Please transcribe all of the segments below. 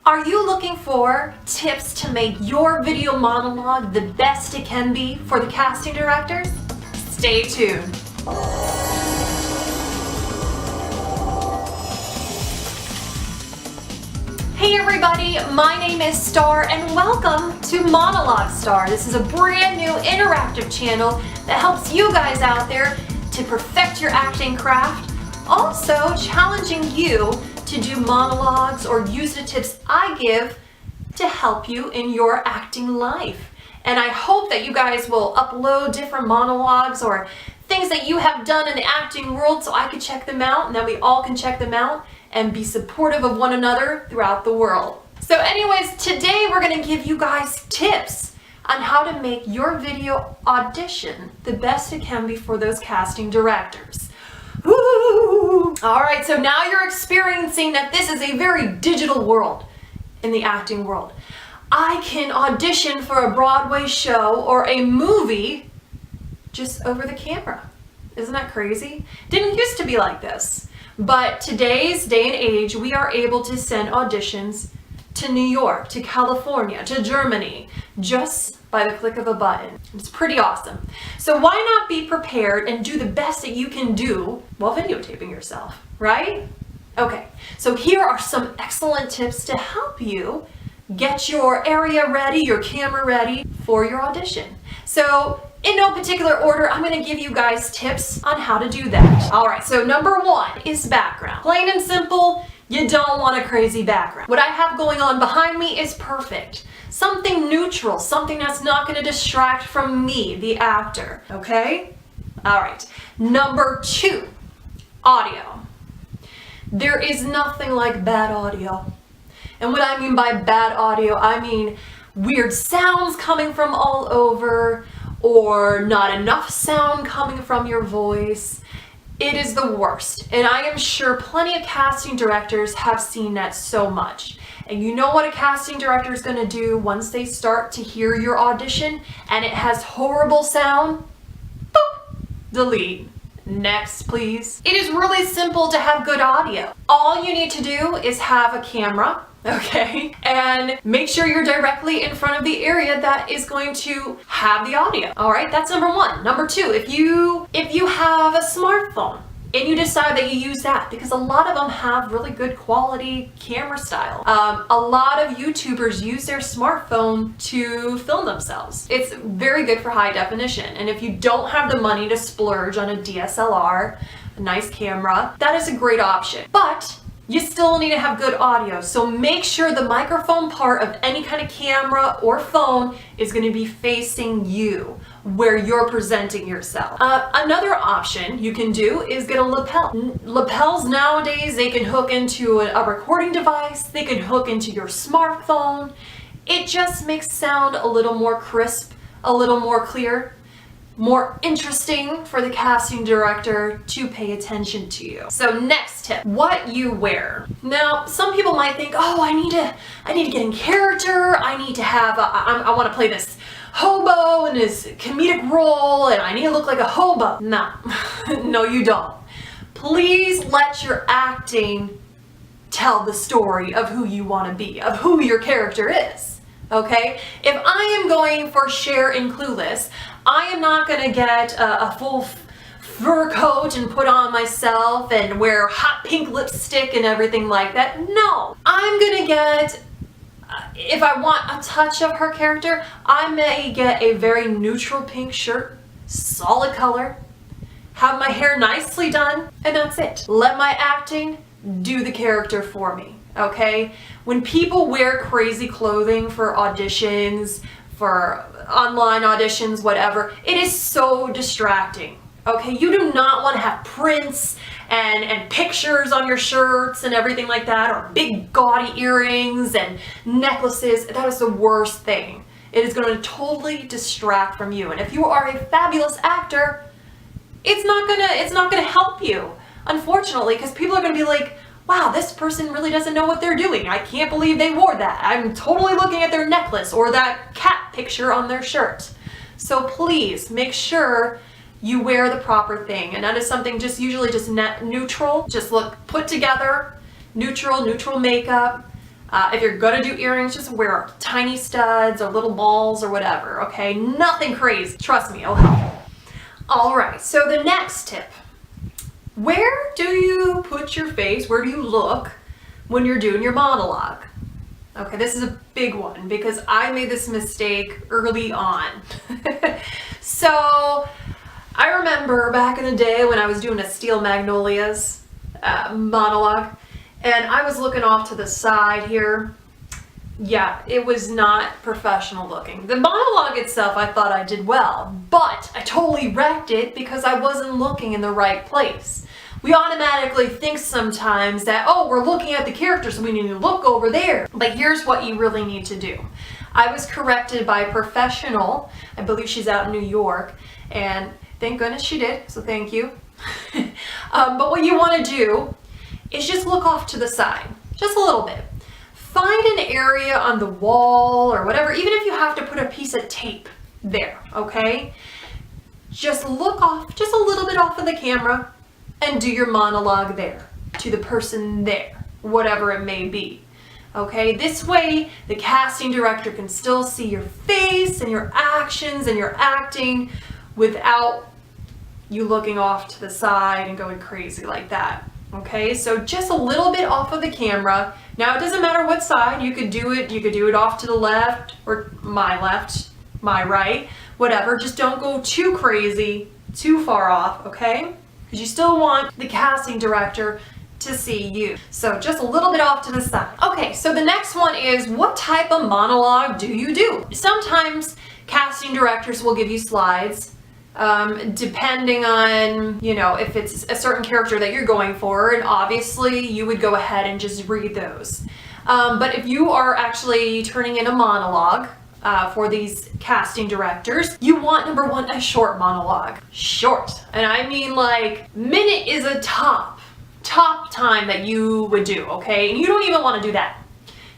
Are you looking for tips to make your video monologue the best it can be for the casting directors? Stay tuned. Hey everybody, my name is Star and welcome to Monologue Star. This is a brand new interactive channel that helps you guys out there to perfect your acting craft, also challenging you to do monologues or use the tips I give to help you in your acting life. And I hope that you guys will upload different monologues or things that you have done in the acting world so I can check them out and that we all can check them out and be supportive of one another throughout the world. So anyways, today we're gonna give you guys tips on how to make your video audition the best it can be for those casting directors. Woo! All right, so now you're experiencing that this is a very digital world in the acting world. I can audition for a Broadway show or a movie just over the camera. Isn't that crazy? Didn't used to be like this. But today's day and age, we are able to send auditions to New York, to California, to Germany, just by the click of a button. It's pretty awesome. So why not be prepared and do the best that you can do while videotaping yourself, right? Okay, so here are some excellent tips to help you get your area ready, your camera ready for your audition. So in no particular order, I'm gonna give you guys tips on how to do that. All right, so number one is background. Plain and simple, you don't want a crazy background. What I have going on behind me is perfect. Something neutral, something that's not gonna distract from me, the actor, okay? All right, number two, audio. There is nothing like bad audio. And what I mean by bad audio, I mean weird sounds coming from all over, or not enough sound coming from your voice. It is the worst. And I am sure plenty of casting directors have seen that so much. And you know what a casting director is going to do once they start to hear your audition and it has horrible sound? Boop! Delete. Next, please. It is really simple to have good audio. All you need to do is have a camera, okay? And make sure you're directly in front of the area that is going to have the audio. All right, that's number one. Number two, if you have a smartphone and you decide that you use that, because a lot of them have really good quality camera style. A lot of YouTubers use their smartphone to film themselves. It's very good for high definition. And if you don't have the money to splurge on a DSLR, a nice camera, that is a great option. But you still need to have good audio, so make sure the microphone part of any kind of camera or phone is going to be facing you, where you're presenting yourself. Another option you can do is get a lapel. Lapels nowadays, they can hook into a recording device, they can hook into your smartphone. It just makes sound a little more crisp, a little more clear, more interesting for the casting director to pay attention to you. So next tip, what you wear. Now, some people might think, oh, I need to get in character. I need to have, I want to play this hobo in this comedic role and I need to look like a hobo. No, no you don't. Please let your acting tell the story of who you want to be, of who your character is. Okay? If I am going for Cher in Clueless, I am not going to get a full fur coat and put on myself and wear hot pink lipstick and everything like that. No, I'm going to get, if I want a touch of her character, I may get a very neutral pink shirt, solid color, have my hair nicely done, and that's it. Let my acting do the character for me, okay? When people wear crazy clothing for auditions, for online auditions, whatever, it is so distracting. Okay, you do not want to have prints and pictures on your shirts and everything like that, or big gaudy earrings and necklaces. That is the worst thing. It is going to totally distract from you. And if you are a fabulous actor, it's not gonna help you, unfortunately, because people are going to be like, wow, this person really doesn't know what they're doing. I can't believe they wore that. I'm totally looking at their necklace or that cat picture on their shirt. So please make sure you wear the proper thing. And that is something usually just neutral. Just look put together, neutral makeup. If you're gonna do earrings, just wear tiny studs or little balls or whatever, okay? Nothing crazy. Trust me, it'll help. All right, so the next tip. Where do you put your face? Where do you look when you're doing your monologue? Okay, this is a big one because I made this mistake early on. So I remember back in the day when I was doing a Steel Magnolias monologue, and I was looking off to the side here. Yeah, it was not professional looking. The monologue itself, I thought I did well, but I totally wrecked it because I wasn't looking in the right place. We automatically think sometimes that, oh, we're looking at the character, so we need to look over there. But here's what you really need to do. I was corrected by a professional. I believe she's out in New York, and thank goodness she did, so thank you. But what you want to do is just look off to the side, just a little bit. Find an area on the wall or whatever, even if you have to put a piece of tape there, okay? Just look off, just a little bit off of the camera, and do your monologue there, to the person there, whatever it may be. Okay, this way the casting director can still see your face and your actions and your acting without you looking off to the side and going crazy like that. Okay, so just a little bit off of the camera. Now it doesn't matter what side, you could do it off to the left or my left, my right, whatever. Just don't go too crazy, too far off, okay? Because you still want the casting director to see you. So just a little bit off to the side. Okay, so the next one is, what type of monologue do you do? Sometimes casting directors will give you slides. Depending on, you know, if it's a certain character that you're going for, and obviously you would go ahead and just read those. But if you are actually turning in a monologue for these casting directors, you want, number one, a short monologue. Short. And I mean like minute is a top time that you would do, okay? And you don't even want to do that.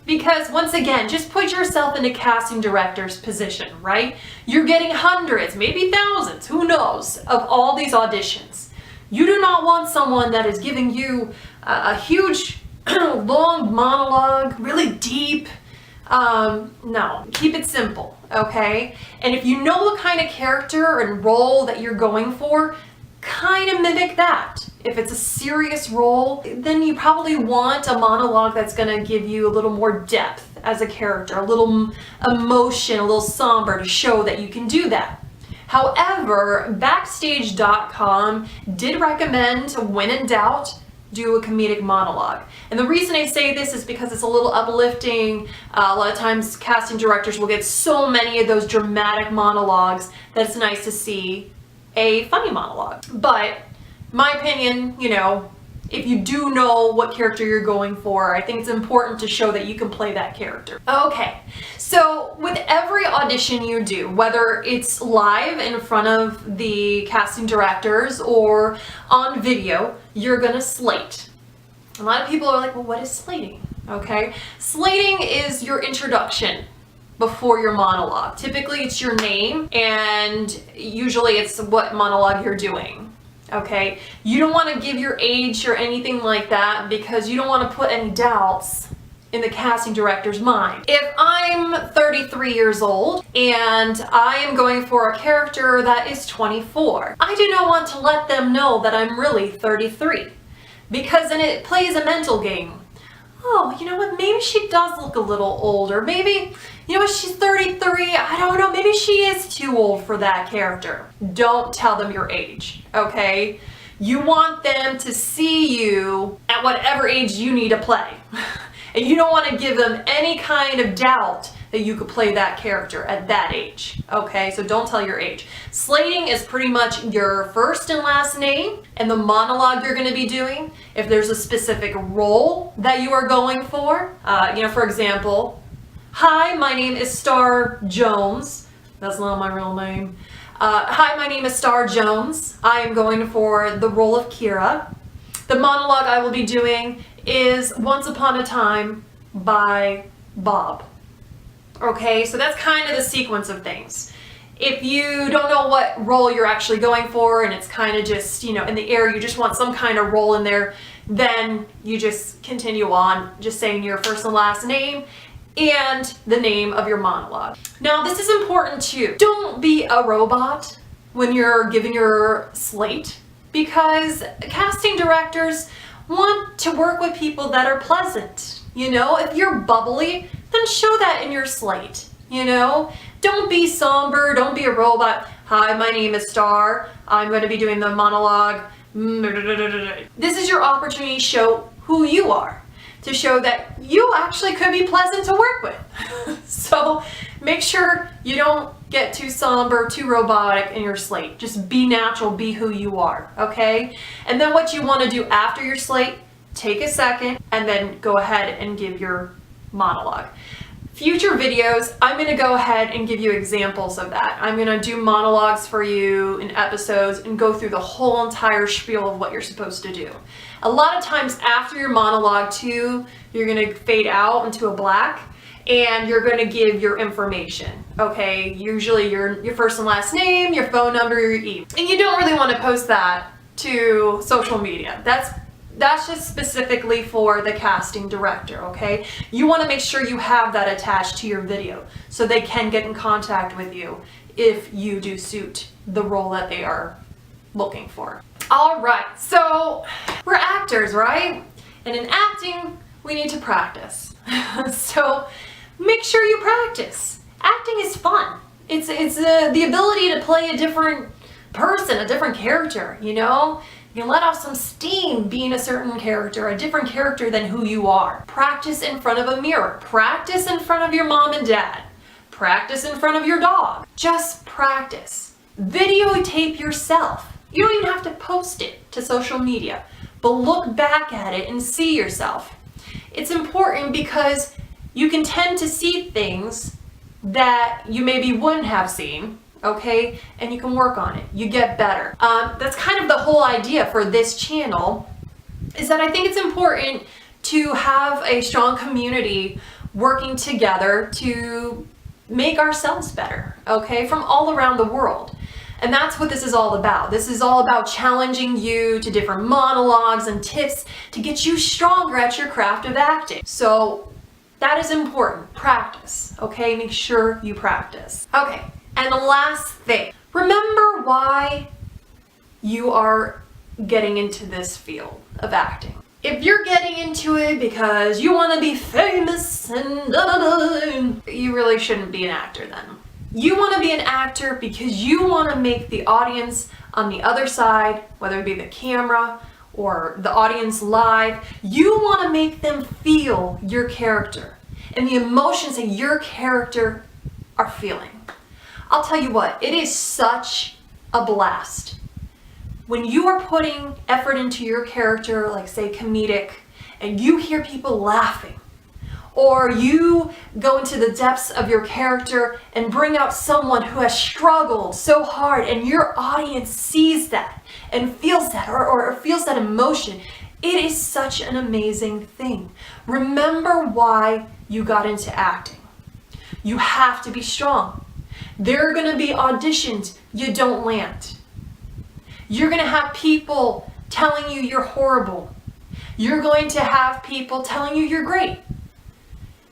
Because once again, just put yourself in a casting director's position, right? You're getting hundreds, maybe thousands, who knows, of all these auditions. You do not want someone that is giving you a huge, long monologue, really deep. No, keep it simple, okay? And if you know what kind of character and role that you're going for, kind of mimic that. If it's a serious role, then you probably want a monologue that's going to give you a little more depth as a character, a little emotion, a little somber to show that you can do that. However, Backstage.com did recommend, when in doubt, do a comedic monologue. And the reason I say this is because it's a little uplifting. A lot of times casting directors will get so many of those dramatic monologues that it's nice to see a funny monologue. But my opinion, you know, if you do know what character you're going for, I think it's important to show that you can play that character. Okay, so with every audition you do, whether it's live in front of the casting directors or on video, you're gonna slate. A lot of people are like, well, what is slating? Okay, slating is your introduction before your monologue. Typically it's your name, and usually it's what monologue you're doing. Okay, you don't want to give your age or anything like that because you don't want to put any doubts in the casting director's mind. If I'm 33 years old and I am going for a character that is 24, I do not want to let them know that I'm really 33, because then it plays a mental game. Oh, you know what, maybe she does look a little older. Maybe, you know what, she's 33, I don't know, maybe she is too old for that character. Don't tell them your age, okay? You want them to see you at whatever age you need to play. And you don't want to give them any kind of doubt that you could play that character at that age, okay? So don't tell your age. Slating is pretty much your first and last name and the monologue you're going to be doing. If there's a specific role that you are going for, you know, for example, hi, my name is Star Jones. That's not my real name. Hi, my name is Star Jones. I am going for the role of Kira. The monologue I will be doing is Once Upon a Time by Bob. Okay, so that's kind of the sequence of things. If you don't know what role you're actually going for and it's kind of just, you know, in the air, you just want some kind of role in there, then you just continue on, just saying your first and last name and the name of your monologue. Now, this is important too. Don't be a robot when you're giving your slate, because casting directors want to work with people that are pleasant. You know, if you're bubbly, then show that in your slate. You know, don't be somber, don't be a robot. Hi, my name is Star. I'm going to be doing the monologue. This is your opportunity to show who you are, to show that you actually could be pleasant to work with. So make sure you don't get too somber, too robotic in your slate. Just be natural, be who you are, okay? And then what you want to do after your slate, take a second and then go ahead and give your monologue. Future videos, I'm going to go ahead and give you examples of that. I'm going to do monologues for you in episodes and go through the whole entire spiel of what you're supposed to do. A lot of times after your monologue too, you're going to fade out into a black and you're going to give your information, okay? Usually your first and last name, your phone number, your email. And you don't really want to post that to social media. That's just specifically for the casting director, okay? You want to make sure you have that attached to your video so they can get in contact with you if you do suit the role that they are looking for. All right, so we're actors, right? And in acting, we need to practice. So make sure you practice. Acting is fun. It's the ability to play a different person, a different character, you know? You can let off some steam being a certain character, a different character than who you are. Practice in front of a mirror. Practice in front of your mom and dad. Practice in front of your dog. Just practice. Videotape yourself. You don't even have to post it to social media, but look back at it and see yourself. It's important because you can tend to see things that you maybe wouldn't have seen, okay? And you can work on it. You get better. That's kind of the whole idea for this channel, is that I think it's important to have a strong community working together to make ourselves better, okay? From all around the world. And that's what this is all about. This is all about challenging you to different monologues and tips to get you stronger at your craft of acting. So that is important. Practice, okay? Make sure you practice. Okay. And the last thing, remember why you are getting into this field of acting. If you're getting into it because you want to be famous and you really shouldn't be an actor then. You want to be an actor because you want to make the audience on the other side, whether it be the camera or the audience live, you want to make them feel your character and the emotions that your character are feeling. I'll tell you what, it is such a blast. When you are putting effort into your character, like say comedic, and you hear people laughing, or you go into the depths of your character and bring out someone who has struggled so hard and your audience sees that and feels that or feels that emotion, it is such an amazing thing. Remember why you got into acting. You have to be strong. There are going to be auditions you don't land. You're going to have people telling you you're horrible. You're going to have people telling you you're great.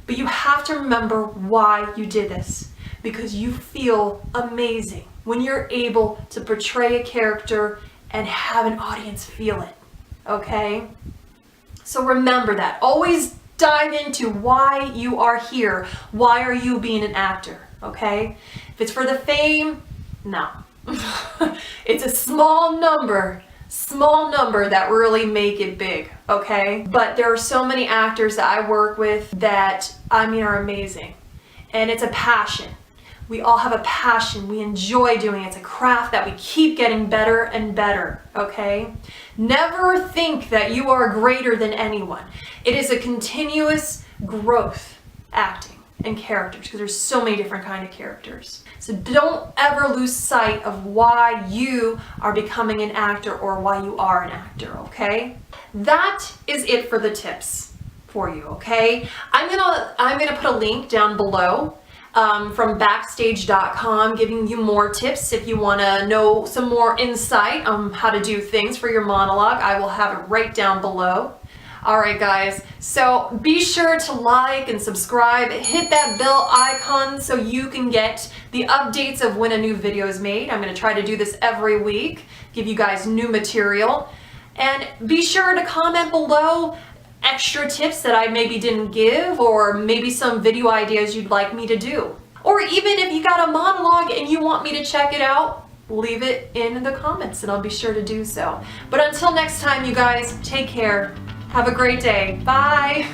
But you have to remember why you did this, because you feel amazing when you're able to portray a character and have an audience feel it, okay? So remember that. Always dive into why you are here. Why are you being an actor, okay? If it's for the fame, no. It's a small number that really make it big, okay? But there are so many actors that I work with that, are amazing. And it's a passion. We all have a passion. We enjoy doing it. It's a craft that we keep getting better and better, okay? Never think that you are greater than anyone. It is a continuous growth, acting and characters, because there's so many different kind of characters. So don't ever lose sight of why you are becoming an actor or why you are an actor, okay? That is it for the tips for you, okay? I'm gonna put a link down below from backstage.com, giving you more tips if you want to know some more insight on how to do things for your monologue. I will have it right down below. Alright guys, so be sure to like and subscribe, hit that bell icon so you can get the updates of when a new video is made. I'm going to try to do this every week, give you guys new material. And be sure to comment below extra tips that I maybe didn't give, or maybe some video ideas you'd like me to do. Or even if you got a monologue and you want me to check it out, leave it in the comments and I'll be sure to do so. But until next time, you guys, take care. Have a great day. Bye.